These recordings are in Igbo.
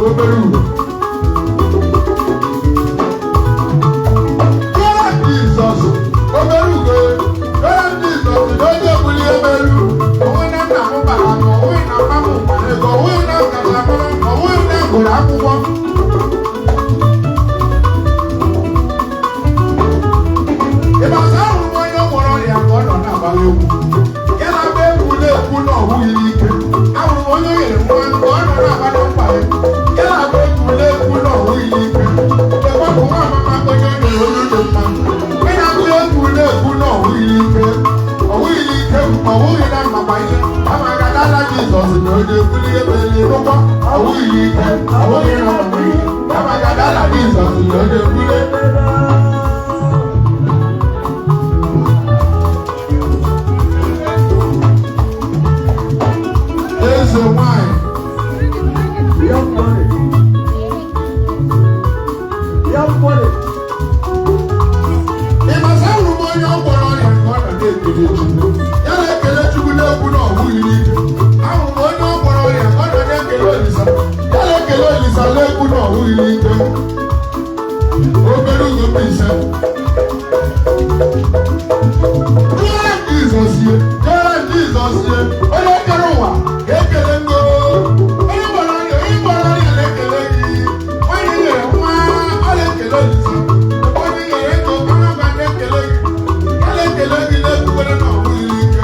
Oberu onye buli ebele n'ụgbọ awụghị ike awụghị na ọmụghị Yamagadala Jesus onye buli eze nwanyị ịmasa hụrụ m onye ọ gwọrọ ọrịa nke ọ nọ na-ekele Chukwu ya na-ekele Chukwu n'okwu na ọwụghị n'ike ahụrụ m onye ọ gwọrọ ọrịa ka ọ nọ na-ekele Olisa ya na-ekele Olisa n'okwu na ọwụghị n'ike obere ụzọ ise Jizọs ye onye kere ụwa ga-ekele ngo onye gwọrọ ọrịa na-ekele gị onye nyere nwa ọ na-ekele Olisa onye nyere ego ọ na-ekele gị ya na-ekele gị n'ekwukwere na ọwụghị n'ike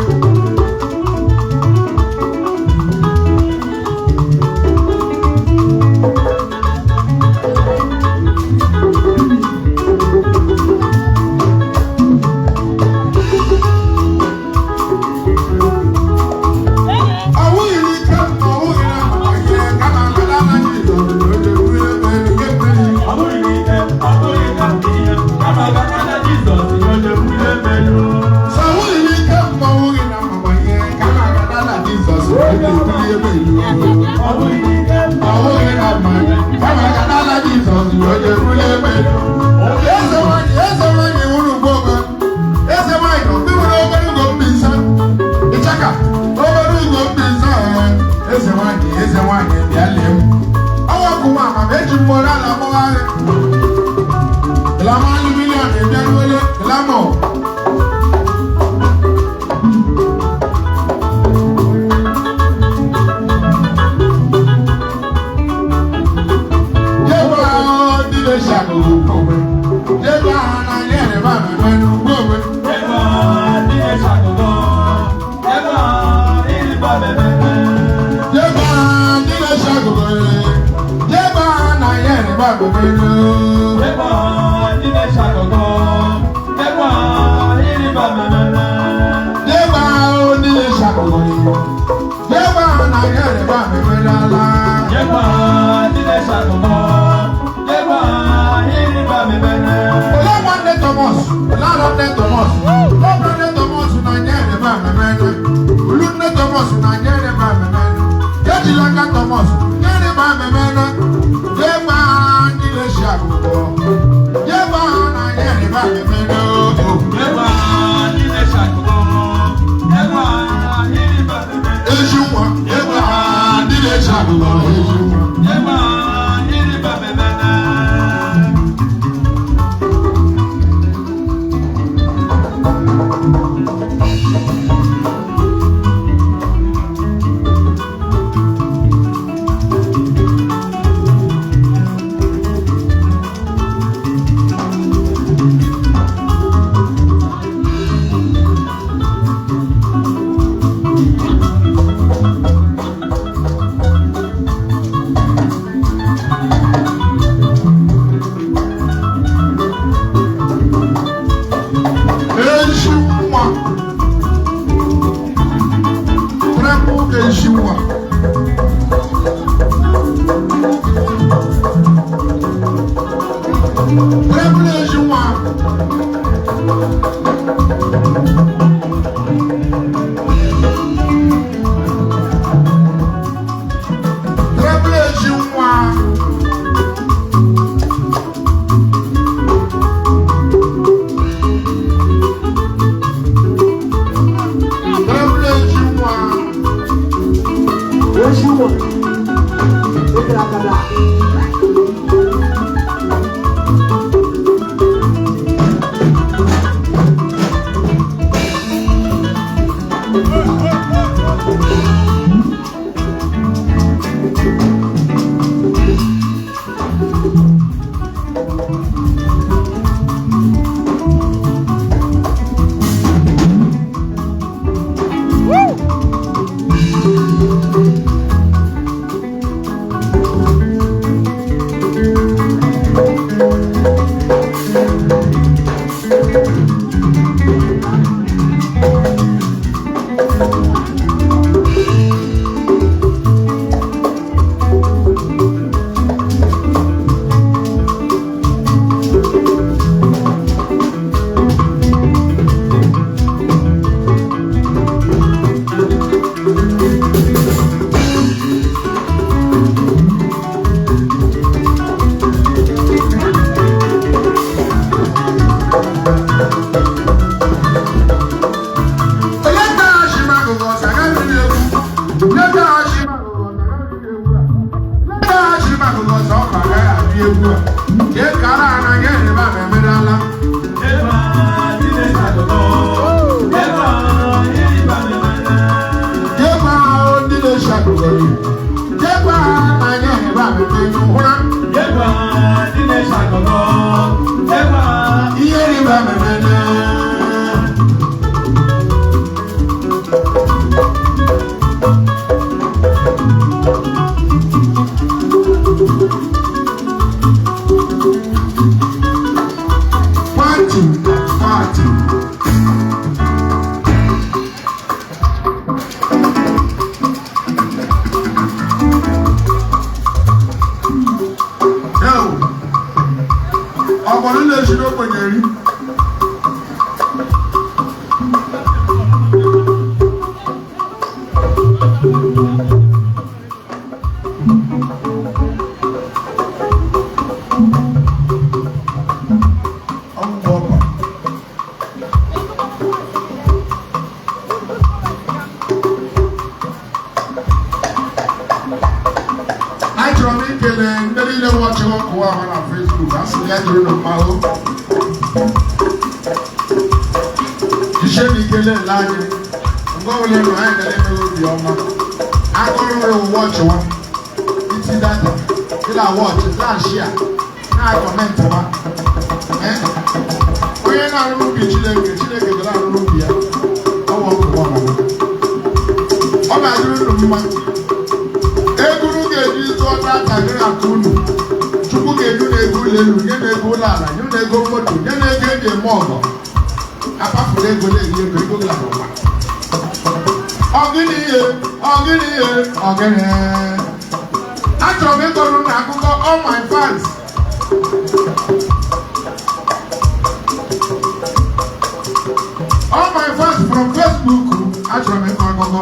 egwu a ke kara ana nye reba me medala Eba dile shagogo Eba iriba me mena Eba dile shagogo Eba na nye reba me menuhura Eba dile shagogo Eba iriba me mena Party. Now, I'm going to let you know when you're watching on Facebook. That's the end of my home. You should be killing like I'm going to learn to let me I'm going to watch one. It's that. Till I watch it, I share. Now I comment on it. When you're not a movie, you get a movie. I want to one. I'm not doing the Egwu Uche ọta takịrị akụnụ Chukwu ga-edu na-ego elu nye na-ego ụlọ ala nye na-ego moto nye na-ego eji eme ọgọ apapụrụ ego na-eri ego ụlọ ala ọgịnị achọrọ m ịkọrọ na akụkọ all my fans from Facebook achọrọ m ịkọ akụkọ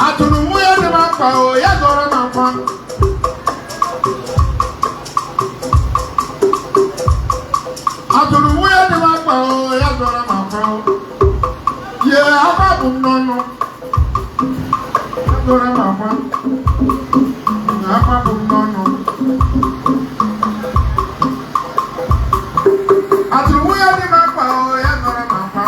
atụrụ nwunye dị mkpa o ya dọrọ na mkpa atụrụ nwunye dị mkpa o ya dọrọ na mkpa ye aba bụ nnọnụ ya dọrọ na mkpa aba bụ nnọnụ atụrụ nwunye dị mkpa o ya dọrọ na mkpa